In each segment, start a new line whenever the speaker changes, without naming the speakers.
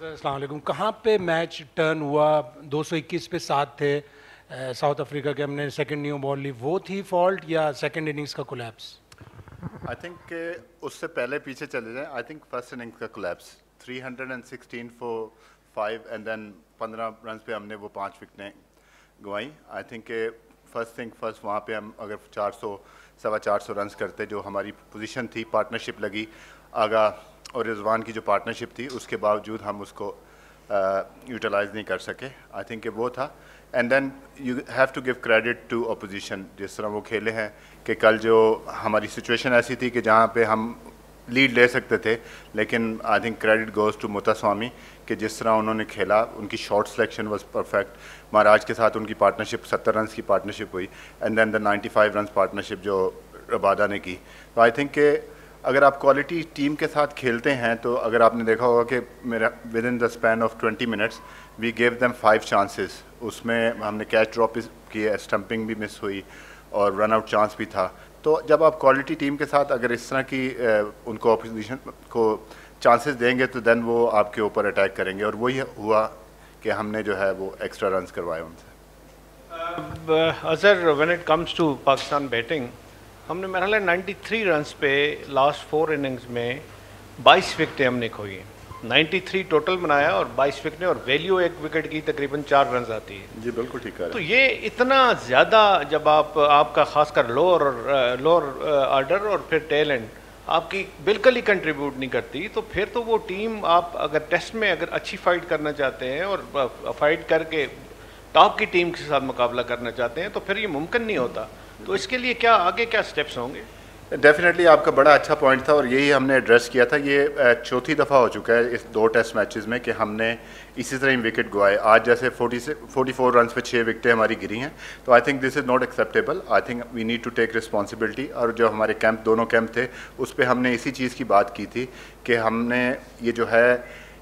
अस्सलाम वालेकुम। कहाँ पे मैच टर्न हुआ? 221 पे 7 थे साउथ अफ्रीका के, हमने सेकंड न्यू बॉल ली, वो थी फॉल्ट या सेकंड इनिंग्स का कोलैप्स?
आई थिंक उससे पहले पीछे चले जाएं। आई थिंक फर्स्ट इनिंग्स का collapse 316 for 5 and then 15 run पे हमने वो 5 विकेटें गंवाई। I think first thing first, वहाँ पे हम अगर 400 सवा 400 रन करते, जो हमारी पोजीशन थी, पार्टनरशिप लगी आगा और रिजवान की जो पार्टनरशिप थी, उसके बावजूद हम उसको यूटिलाइज नहीं कर सके। आई थिंक वो था। And then you have to give credit to opposition, जिस तरह वो खेले हैं कि कल जो हमारी सिचुएशन ऐसी थी कि जहाँ पे हम लीड ले सकते थे, लेकिन I think credit goes to Muthusamy कि जिस तरह उन्होंने खेला, उनकी shot selection was perfect. Maharaj के साथ उनकी पार्टनरशिप 70 रन की पार्टनरशिप हुई and then the 95 run partnership जो रबादा ने की। तो आई थिंक कि अगर आप क्वालिटी टीम के साथ खेलते हैं, तो अगर आपने देखा होगा कि मेरा within the span of 20 minutes we gave them 5 chances. उसमें हमने कैच ड्रॉप किए, स्टंपिंग भी मिस हुई और रन आउट चांस भी था। तो जब आप क्वालिटी टीम के साथ अगर इस तरह की उनको अपोजिशन को चांसेस देंगे, तो देन वो आपके ऊपर अटैक करेंगे, और वही हुआ कि हमने जो है वो एक्स्ट्रा रन करवाए उनसे।
Azhar, when it comes to Pakistan batting, हमने मेरा ख्याल 93 रन्स पे लास्ट 4 इनिंग्स में 22 विकेटें हमने खोई हैं। 93 टोटल बनाया और 22 विकेटें, और वैल्यू एक विकेट की तकरीबन 4 रन आती है।
जी बिल्कुल ठीक है।
तो ये इतना ज़्यादा जब आपका खासकर लोअर ऑर्डर और फिर टेल एंड आपकी बिल्कुल ही कंट्रीब्यूट नहीं करती, तो फिर तो वो टीम, आप अगर टेस्ट में अगर अच्छी फाइट करना चाहते हैं और फाइट करके टॉप की टीम के साथ मुकाबला करना चाहते हैं, तो फिर ये मुमकिन नहीं होता। तो इसके लिए क्या आगे क्या स्टेप्स होंगे?
डेफिनेटली आपका बड़ा अच्छा पॉइंट था और यही हमने एड्रेस किया था। ये चौथी दफ़ा हो चुका है इस 2 टेस्ट मैचेस में कि हमने इसी तरह ही विकेट गवाए। आज जैसे 44 रन पे 6 विकेटें हमारी गिरी हैं, तो I think this is not acceptable. I think we need to take responsibility. और जो हमारे दोनों कैंप थे, उस पर हमने इसी चीज़ की बात की थी कि हमने ये जो है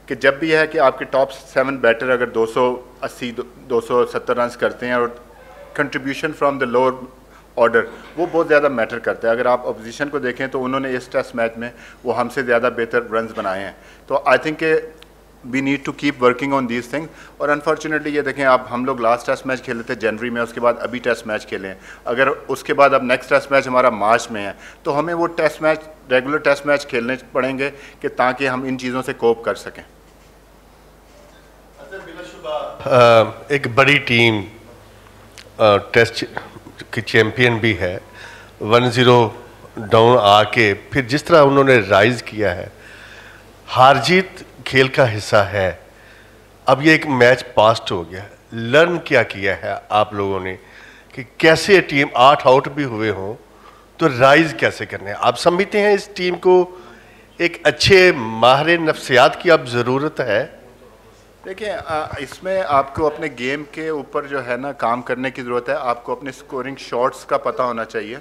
कि जब भी है कि आपके टॉप 7 बैटर अगर 280-270 रन करते हैं, और contribution from the lower order वो बहुत ज़्यादा मैटर करता है। अगर आप अपोजिशन को देखें तो उन्होंने इस टेस्ट मैच में वो हमसे ज़्यादा बेहतर रन्स बनाए हैं। तो I think we need to keep working on these things. और अनफॉर्चुनेटली ये देखें आप, हम लोग लास्ट टेस्ट मैच खेले थे जनवरी में, उसके बाद अभी टेस्ट मैच खेले हैं। अगर उसके बाद अब नेक्स्ट टेस्ट मैच हमारा मार्च में है, तो हमें वो test match, regular test match खेलने पड़ेंगे कि ताकि हम इन चीज़ों से कोप कर सकें।
एक बड़ी टीम टेस्ट की चैम्पियन भी है, 1-0 डाउन आके फिर जिस तरह उन्होंने राइज किया है, हार जीत खेल का हिस्सा है। अब ये एक मैच पास्ट हो गया, लर्न क्या किया है आप लोगों ने कि कैसे टीम 8 आउट भी हुए हों तो राइज कैसे करने हैं? आप समझते हैं इस टीम को एक अच्छे माहिर नफ्सियात की अब ज़रूरत है?
देखिए, इसमें आपको अपने गेम के ऊपर जो है ना काम करने की ज़रूरत है। आपको अपने स्कोरिंग शॉट्स का पता होना चाहिए।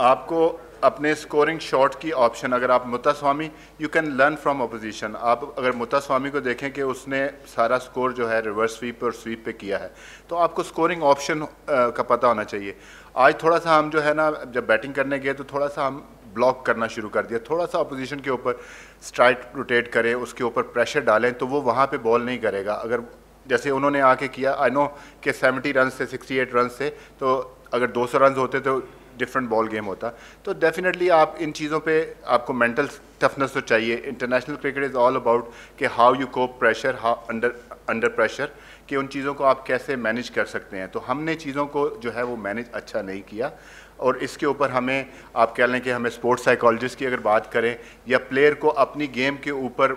आपको अपने स्कोरिंग शॉट की ऑप्शन, अगर आप Muthusamy, you can learn from opposition. आप अगर मुतास्वामी को देखें कि उसने सारा स्कोर जो है रिवर्स स्वीप और स्वीप पे किया है, तो आपको स्कोरिंग ऑप्शन का पता होना चाहिए। आज थोड़ा सा हम जो है ना, जब बैटिंग करने गए तो थोड़ा सा हम ब्लॉक करना शुरू कर दिया। थोड़ा सा अपोजिशन के ऊपर स्ट्राइक रोटेट करें, उसके ऊपर प्रेशर डालें, तो वो वहाँ पे बॉल नहीं करेगा। अगर जैसे उन्होंने आके किया, आई नो कि 70 रन से 68 रन से, तो अगर 200 रन होते तो डिफरेंट बॉल गेम होता। तो डेफिनेटली आप इन चीज़ों पे आपको मेंटल टफनेस तो चाहिए। International cricket is all about कि how you cope pressure, how under pressure, कि उन चीज़ों को आप कैसे मैनेज कर सकते हैं। तो हमने चीज़ों को जो है वो मैनेज अच्छा नहीं किया, और इसके ऊपर हमें, आप कह लें कि हमें स्पोर्ट्स साइकोलॉजिस्ट की अगर बात करें, या प्लेयर को अपनी गेम के ऊपर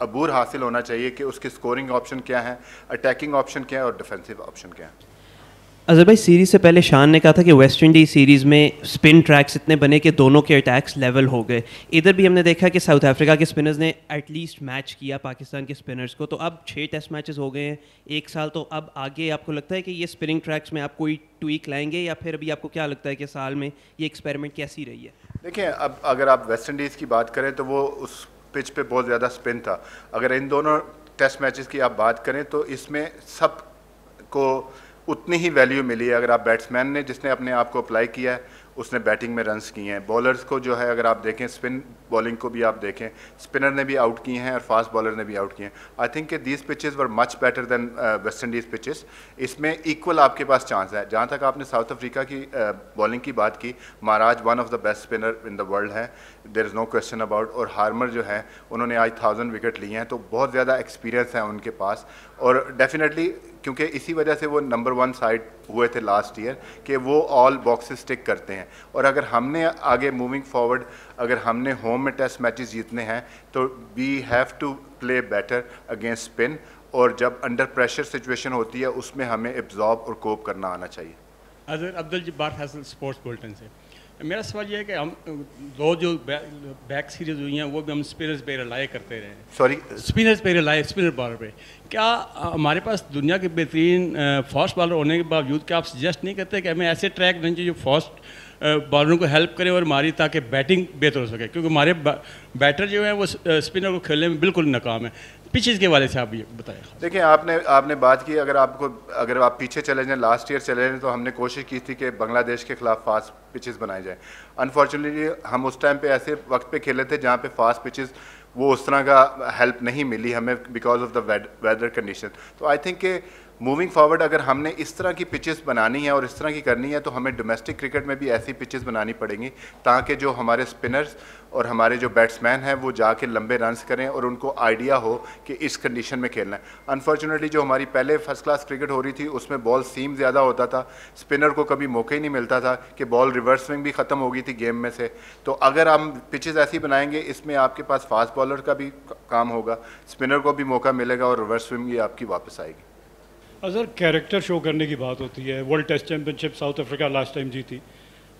अबूर हासिल होना चाहिए कि उसके स्कोरिंग ऑप्शन क्या है, अटैकिंग ऑप्शन क्या है और डिफेंसिव ऑप्शन क्या है।
अजहर भाई, सीरीज़ से पहले शान ने कहा था कि वेस्ट इंडीज़ सीरीज़ में स्पिन ट्रैक्स इतने बने कि दोनों के अटैक्स लेवल हो गए। इधर भी हमने देखा कि साउथ अफ्रीका के स्पिनर्स ने एटलीस्ट मैच किया पाकिस्तान के स्पिनर्स को। तो अब 6 टेस्ट मैचेस हो गए हैं, 1 साल, तो अब आगे आपको लगता है कि ये स्पिनिंग ट्रैक्स में आप कोई ट्वीक लाएंगे, या फिर अभी आपको क्या लगता है कि साल में ये एक्सपेरिमेंट कैसी रही है?
देखिए, अब अगर आप वेस्ट इंडीज़ की बात करें तो वो उस पिच पे बहुत ज़्यादा स्पिन था। अगर इन दोनों टेस्ट मैचेस की आप बात करें तो इसमें सब को उतनी ही वैल्यू मिली है। अगर आप बैट्समैन ने जिसने अपने आप को अप्लाई किया है, उसने बैटिंग में रन्स किए हैं। बॉलर्स को जो है अगर आप देखें, स्पिन बॉलिंग को भी आप देखें, स्पिनर ने भी आउट किए हैं और फास्ट बॉलर ने भी आउट किए हैं। आई थिंक कि these pitches were much better than West Indies pitches. इसमें इक्वल आपके पास चांस है। जहाँ तक आपने साउथ अफ्रीका की बॉलिंग की बात की, Maharaj one of the best spinner in the world है, there is no question about. और हार्मर जो है उन्होंने आज 1000 विकेट लिए हैं, तो बहुत ज़्यादा एक्सपीरियंस है उनके पास। और डेफिनेटली क्योंकि इसी वजह से वो नंबर 1 साइड हुए थे लास्ट ईयर कि वो ऑल बॉक्सेस टिक करते हैं। और अगर हमने आगे मूविंग फॉरवर्ड, अगर हमने होम में टेस्ट मैचेस जीतने हैं तो we have to play better against spin, और जब अंडर प्रेशर सिचुएशन होती है उसमें हमें एब्जॉर्ब और कोप करना आना चाहिए।
अब्दुल जब्बार फैसल, स्पोर्ट्स बुलेटिन से। मेरा सवाल ये है कि हम दो जो बैक सीरीज हुई हैं वो भी हम स्पिनर्स पे रिलाई करते रहे हैं।
सॉरी,
स्पिनर्स पे रिलाई, स्पिनर बॉलर पे। क्या हमारे पास दुनिया के बेहतरीन फास्ट बॉलर होने के बावजूद क्या आप सजेस्ट नहीं करते कि हमें ऐसे ट्रैक देने चाहिए जो फास्ट बॉलरों को हेल्प करें और हमारी, ताकि बैटिंग बेहतर हो सके? क्योंकि हमारे बैटर जो हैं वो स्पिनर को खेलने में बिल्कुल नाकाम है। पिचेस के वाले से आप ये बताएं।
देखिए, आपने बात की, अगर आप पीछे चले जाएं, लास्ट ईयर चले जाएं, तो हमने कोशिश की थी कि बांग्लादेश के खिलाफ फास्ट पिचेस बनाए जाएं। अनफॉर्चुनेटली हम उस टाइम पे ऐसे वक्त पे खेले थे जहाँ पे फास्ट पिचेस वो उस तरह का हेल्प नहीं मिली हमें because of the weather condition. तो आई थिंक कि मूविंग फॉरवर्ड अगर हमने इस तरह की पिचेस बनानी है और इस तरह की करनी है तो हमें डोमेस्टिक क्रिकेट में भी ऐसी पिचेस बनानी पड़ेंगी ताकि जो हमारे स्पिनर्स और हमारे जो बैट्समैन हैं वो जाके लंबे रन्स करें और उनको आइडिया हो कि इस कंडीशन में खेलना है। अनफॉर्चुनेटली जो हमारी पहले फर्स्ट क्लास क्रिकेट हो रही थी उसमें बॉल सीम ज़्यादा होता था, स्पिनर को कभी मौका ही नहीं मिलता था कि बॉल रिवर्स स्विंग भी ख़त्म हो गई थी गेम में से। तो अगर हम पिचेस ऐसी बनाएंगे, इसमें आपके पास फास्ट बॉलर का भी काम होगा, स्पिनर को भी मौका मिलेगा और रिवर्स स्विंग भी आपकी वापस आएगी।
अगर कैरेक्टर शो करने की बात होती है, world test championship South Africa last time जीती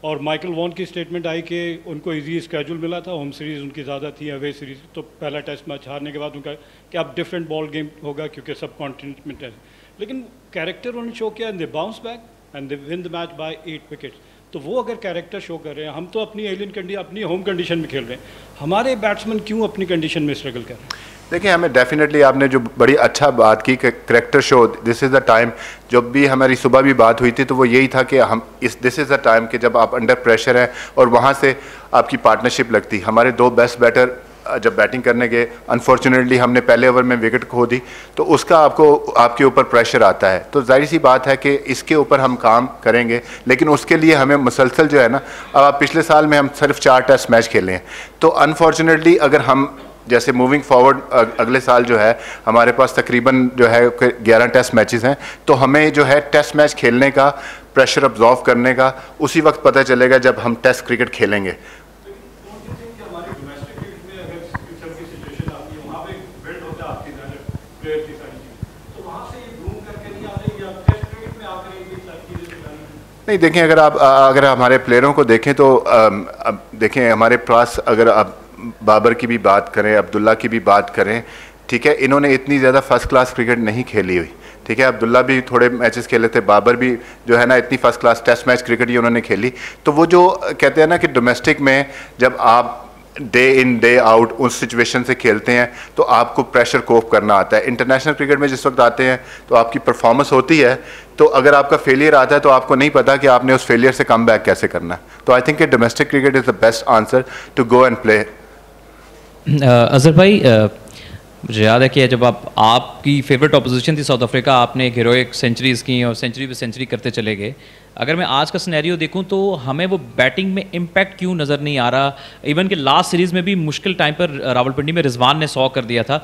और माइकल वॉन की स्टेटमेंट आई कि उनको इजी स्केड्यूल मिला था, होम सीरीज़ उनकी ज़्यादा थी, अवे सीरीज़। तो पहला टेस्ट मैच हारने के बाद उनका कि अब डिफरेंट बॉल गेम होगा क्योंकि सब कॉन्टिनेंट में टेस्ट। लेकिन कैरेक्टर उन्होंने शो किया, दे bounce back and they win the match by 8 wickets. तो वो अगर कैरेक्टर शो कर रहे हैं, हम तो अपनी एलियन कंडीशन, अपनी होम कंडीशन में खेल रहे हैं, हमारे बैट्समैन क्यों अपनी कंडीशन में स्ट्रगल कर रहे हैं?
देखिए, हमें डेफिनेटली आपने जो बड़ी अच्छा बात की कि character show, this is the time. जब भी हमारी सुबह भी बात हुई थी तो वो यही था कि हम दिस इज़ द टाइम कि जब आप अंडर प्रेशर हैं और वहाँ से आपकी पार्टनरशिप लगती। हमारे 2 बेस्ट बैटर जब बैटिंग करने गए, अनफॉर्चुनेटली हमने पहले ओवर में विकेट खो दी, तो उसका आपके ऊपर प्रेशर आता है। तो जाहिर सी बात है कि इसके ऊपर हम काम करेंगे, लेकिन उसके लिए हमें मुसलसल जो है ना, अब आप पिछले साल में हम सिर्फ 4 टेस्ट मैच खेले हैं, तो अनफॉर्चुनेटली अगर हम जैसे मूविंग फॉरवर्ड अगले साल जो है हमारे पास तकरीबन जो है 11 टेस्ट मैचेस हैं, तो हमें जो है टेस्ट मैच खेलने का, प्रेशर अब्जॉर्व करने का उसी वक्त पता चलेगा जब हम टेस्ट क्रिकेट खेलेंगे। नहीं, देखें, अगर हमारे प्लेयरों को देखें तो देखें हमारे पास, अगर आप बाबर की भी बात करें, अब्दुल्ला की भी बात करें, ठीक है, इन्होंने इतनी ज़्यादा फर्स्ट क्लास क्रिकेट नहीं खेली हुई, ठीक है। अब्दुल्ला भी थोड़े मैचेस खेले थे, बाबर भी जो है ना इतनी first class test match cricket ही उन्होंने खेली। तो वो जो कहते हैं ना कि डोमेस्टिक में जब आप डे इन डे आउट उस सिचुएशन से खेलते हैं तो आपको प्रेशर कोप करना आता है। इंटरनेशनल क्रिकेट में जिस वक्त आते हैं तो आपकी परफॉर्मेंस होती है, तो अगर आपका फेलियर आता है तो आपको नहीं पता कि आपने उस फेलियर से कम बैक कैसे करना है। तो I think domestic cricket is the best answer to go and play.
Azhar भाई, मुझे याद है कि जब आपकी फेवरेट ऑपोजिशन थी साउथ अफ्रीका, आपने एक हीरोइक सेंचुरीज़ की और सेंचुरी पे सेंचुरी करते चले गए। अगर मैं आज का सिनेरियो देखूं तो हमें वो बैटिंग में इम्पैक्ट क्यों नज़र नहीं आ रहा? इवन कि लास्ट सीरीज़ में भी मुश्किल टाइम पर रावलपिंडी में रिजवान ने 100 कर दिया था।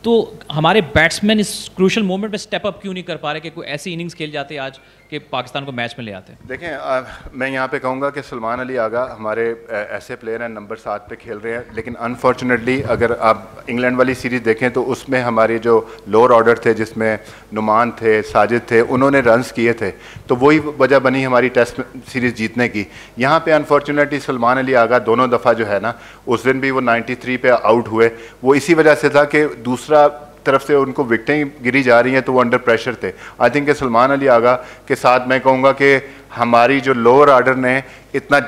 तो हमारे बैट्समैन इस क्रूशल मोमेंट में स्टेप अप क्यों नहीं कर पा रहे कि कोई ऐसी इनिंग्स खेल जाते आज कि पाकिस्तान को मैच में ले आते?
देखें, मैं यहाँ पे कहूँगा कि सलमान अली आगा हमारे ऐसे प्लेयर हैं, नंबर 7 पे खेल रहे हैं, लेकिन अनफॉर्चुनेटली अगर आप इंग्लैंड वाली सीरीज़ देखें तो उसमें हमारे जो लोअर ऑर्डर थे, जिसमें नुमान थे, साजिद थे, उन्होंने रन्स किए थे, तो वही वजह बनी हमारी टेस्ट सीरीज़ जीतने की। यहाँ पे अनफॉर्चुनेटली सलमान अली आगा दोनों दफ़ा जो है ना, उस दिन भी वो 93 पे आउट हुए, वो इसी वजह से था कि दूसरा तरफ से उनको विकेटें गिरी जा रही हैं तो वो अंडर प्रेशर थे। आई थिंक सलमान अली आगा के साथ मैं कहूँगा कि हमारी जो लोअर ऑर्डर ने इतना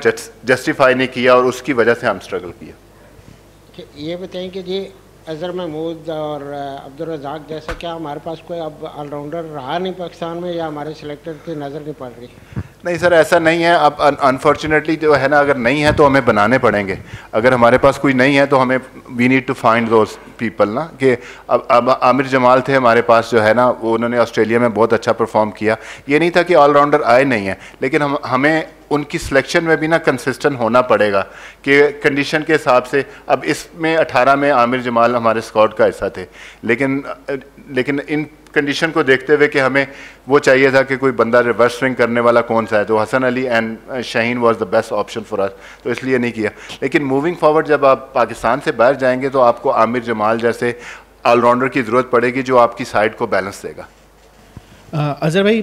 जस्टिफाई नहीं किया और उसकी वजह से हम स्ट्रगल किया।
ये बताएं कि जी अजहर महमूद और अब्दुल रज़ाक जैसा क्या हमारे पास कोई अब ऑलराउंडर रहा नहीं पाकिस्तान में, या हमारे सिलेक्टर की नज़र नहीं पड़ रही?
नहीं सर, ऐसा नहीं है। अब अनफॉर्चुनेटली जो है ना, अगर नहीं है तो हमें बनाने पड़ेंगे। अगर हमारे पास कोई नहीं है तो हमें we need to find those people ना, कि अब आमिर जमाल थे हमारे पास जो है ना, वो उन्होंने ऑस्ट्रेलिया में बहुत अच्छा परफॉर्म किया। ये नहीं था कि ऑलराउंडर आए नहीं है, लेकिन हमें उनकी सिलेक्शन में भी ना कंसिस्टेंट होना पड़ेगा कि कंडीशन के हिसाब से। अब इसमें 18 में आमिर जमाल हमारे स्क्वाड का हिस्सा थे, लेकिन इन कंडीशन को देखते हुए कि हमें वो चाहिए था कि कोई बंदा रिवर्स स्विंग करने वाला कौन सा है, तो Hasan Ali and Shaheen was the best option for us, तो इसलिए नहीं किया। लेकिन मूविंग फॉरवर्ड जब आप पाकिस्तान से बाहर जाएंगे तो आपको आमिर जमाल जैसे ऑलराउंडर की ज़रूरत पड़ेगी जो आपकी साइड को बैलेंस देगा।
अजहर भाई,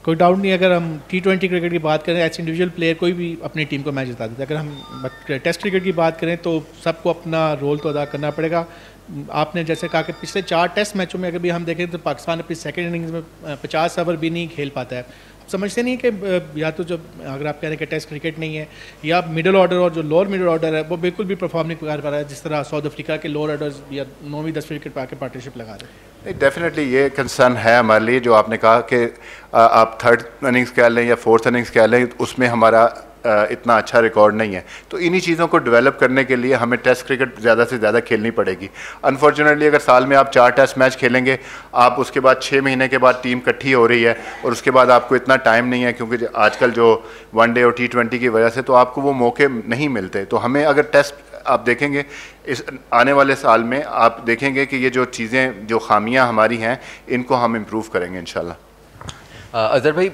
कोई डाउट नहीं, अगर हम T20 क्रिकेट की बात करें, एज इंडिविजुअल प्लेयर कोई भी अपनी टीम को मैच जिता देता है। अगर हम टेस्ट क्रिकेट की बात करें तो सबको अपना रोल तो अदा करना पड़ेगा। आपने जैसे कहा कि पिछले 4 टेस्ट मैचों में अगर भी हम देखें तो पाकिस्तान अपनी सेकेंड इनिंग्स में 50 ओवर भी नहीं खेल पाता है। समझते नहीं कि या तो जब अगर आप कह रहे हैं कि टेस्ट क्रिकेट नहीं है, या मिडिल ऑर्डर और जो लोअर मिडिल ऑर्डर है वो बिल्कुल भी परफॉर्म नहीं कर पा रहा है, जिस तरह साउथ अफ्रीका के लोअर ऑर्डर्स या 9वीं 10वीं विकेट पा के पार्टनरशिप लगा रहे हैं।
नहीं, डेफिनेटली ये कंसर्न है हमारे लिए। जो आपने कहा कि आप 3rd इनिंग्स कह लें या 4th इनिंग्स कह लें, उसमें हमारा इतना अच्छा रिकॉर्ड नहीं है। तो इन्हीं चीज़ों को डेवलप करने के लिए हमें टेस्ट क्रिकेट ज़्यादा से ज़्यादा खेलनी पड़ेगी। अनफॉर्चुनेटली अगर साल में आप 4 टेस्ट मैच खेलेंगे, आप उसके बाद 6 महीने के बाद टीम इकट्ठी हो रही है और उसके बाद आपको इतना टाइम नहीं है, क्योंकि आजकल जो वनडे और T20 की वजह से तो आपको वो मौके नहीं मिलते। तो हमें अगर टेस्ट आप देखेंगे इस आने वाले साल में, आप देखेंगे कि ये जो चीज़ें जो खामियां हमारी हैं इनको हम इम्प्रूव करेंगे इंशाल्लाह।
अज़हर भाई,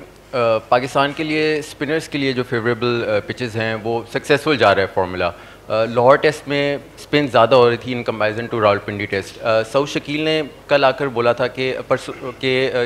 पाकिस्तान के लिए स्पिनर्स के लिए जो फेवरेबल पिचेस हैं वो सक्सेसफुल जा रहा है फार्मूला। लाहौर टेस्ट में स्पिन ज़्यादा हो रही थी in comparison to Rawalpindi test. Saud Shakeel ने कल आकर बोला था कि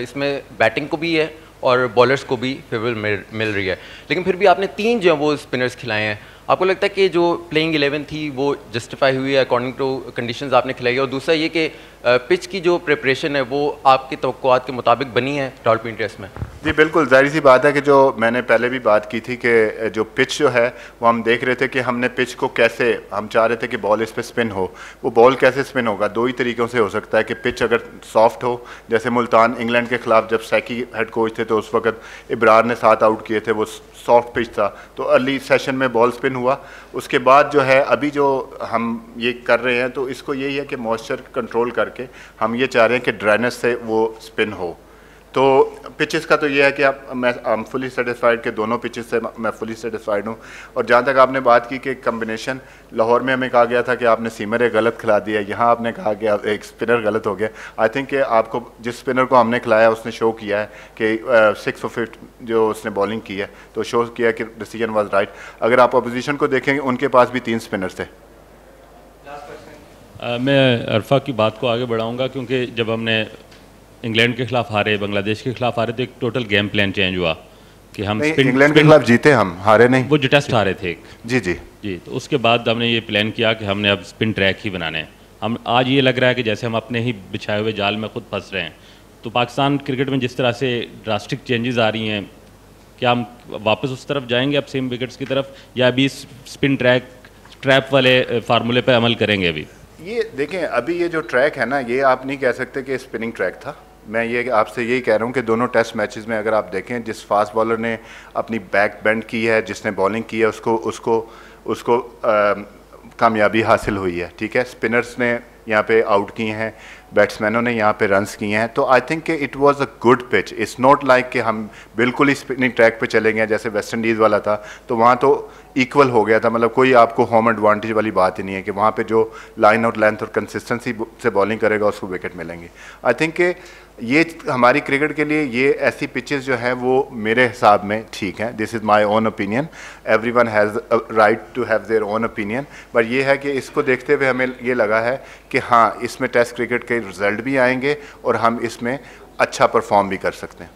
इसमें बैटिंग को भी है और बॉलर्स को भी फेवरेबल मिल रही है, लेकिन फिर भी आपने 3 जो वो स्पिनर्स खिलाए हैं। आपको लगता है कि जो प्लेइंग 11 थी वो जस्टिफाई हुई है अकॉर्डिंग टू कंडीशंस आपने खिलाई है? और दूसरा ये कि पिच की जो प्रिपरेशन है वो आपकी तवक्कुआत के मुताबिक बनी है रावलपिंडी टेस्ट में?
जी बिल्कुल, जाहिर सी बात है कि जो मैंने पहले भी बात की थी कि जो पिच जो है वो हम देख रहे थे कि हमने पिच को कैसे, हम चाह रहे थे कि बॉल इस पर स्पिन हो। वो बॉल कैसे स्पिन होगा? 2 ही तरीक़ों से हो सकता है कि पिच अगर सॉफ्ट हो, जैसे मुल्तान इंग्लैंड के ख़िलाफ़ जब सैकी हेड कोच थे तो उस वक्त इब्रार ने 7 आउट किए थे, वो सॉफ्ट पिच था, तो अर्ली सेशन में बॉल स्पिन हुआ। उसके बाद जो है अभी जो हम ये कर रहे हैं तो इसको यही है कि मॉइस्चर कंट्रोल करके हम ये चाह रहे हैं कि ड्राइनेस से वो स्पिन हो। तो पिचेस का तो ये है कि मैं फुली सेटिस्फाइड के दोनों पिचेस से मैं फुली सेटिस्फाइड हूँ। और जहाँ तक आपने बात की कि कम्बिनेशन, लाहौर में हमें कहा गया था कि आपने सीमर एक गलत खिला दिया, यहाँ आपने कहा कि एक स्पिनर गलत हो गया। आई थिंक कि आपको जिस स्पिनर को हमने खिलाया उसने शो किया है कि 6 और 5 जो उसने बॉलिंग की है, तो शो किया कि डिसीजन वाज राइट। अगर आप अपोजिशन को देखेंगे उनके पास भी 3 स्पिनर्स थे।
मैं अरफा की बात को आगे बढ़ाऊँगा, क्योंकि जब हमने इंग्लैंड के खिलाफ हारे, बांग्लादेश के खिलाफ हारे, तो एक टोटल गेम प्लान चेंज हुआ कि हम
इंग्लैंड के खिलाफ जीते, हम हारे नहीं,
वो जो टेस्ट हारे थे।
जी जी
जी, तो उसके बाद हमने ये प्लान किया कि हमने अब स्पिन ट्रैक ही बनाने हैं। हम आज ये लग रहा है कि जैसे हम अपने ही बिछाए हुए जाल में खुद फंस रहे हैं। तो पाकिस्तान क्रिकेट में जिस तरह से ड्रास्टिक चेंजेस आ रही हैं, क्या हम वापस उस तरफ जाएंगे अब सेम विकेट्स की तरफ, या अभी स्पिन ट्रैप वाले फार्मूले पर अमल करेंगे? अभी
ये देखें, अभी ये जो ट्रैक है ना, ये आप नहीं कह सकते कि स्पिनिंग ट्रैक था। मैं ये आपसे यही कह रहा हूँ कि दोनों टेस्ट मैचेस में अगर आप देखें, जिस फास्ट बॉलर ने अपनी बैक बेंड की है, जिसने बॉलिंग की है, उसको कामयाबी हासिल हुई है। ठीक है, स्पिनर्स ने यहाँ पे आउट किए हैं, बैट्समैनों ने यहाँ पे रन्स किए हैं। तो आई थिंक कि it was a good pitch. It's not like कि हम बिल्कुल ही स्पिनिंग ट्रैक पे चले गए जैसे वेस्ट इंडीज़ वाला था, तो वहाँ तो इक्वल हो गया था। मतलब कोई आपको होम एडवांटेज वाली बात ही नहीं है कि वहाँ पे जो लाइन और लेंथ और कंसिस्टेंसी से बॉलिंग करेगा उसको विकेट मिलेंगे। आई थिंक कि ये हमारी क्रिकेट के लिए ये ऐसी पिचेस जो हैं वो मेरे हिसाब में ठीक हैं। This is my own opinion, everyone has a right to have their own opinion. पर ये है कि इसको देखते हुए हमें ये लगा है कि हाँ, इसमें टेस्ट क्रिकेट के रिजल्ट भी आएंगे और हम इसमें अच्छा परफॉर्म भी कर सकते हैं।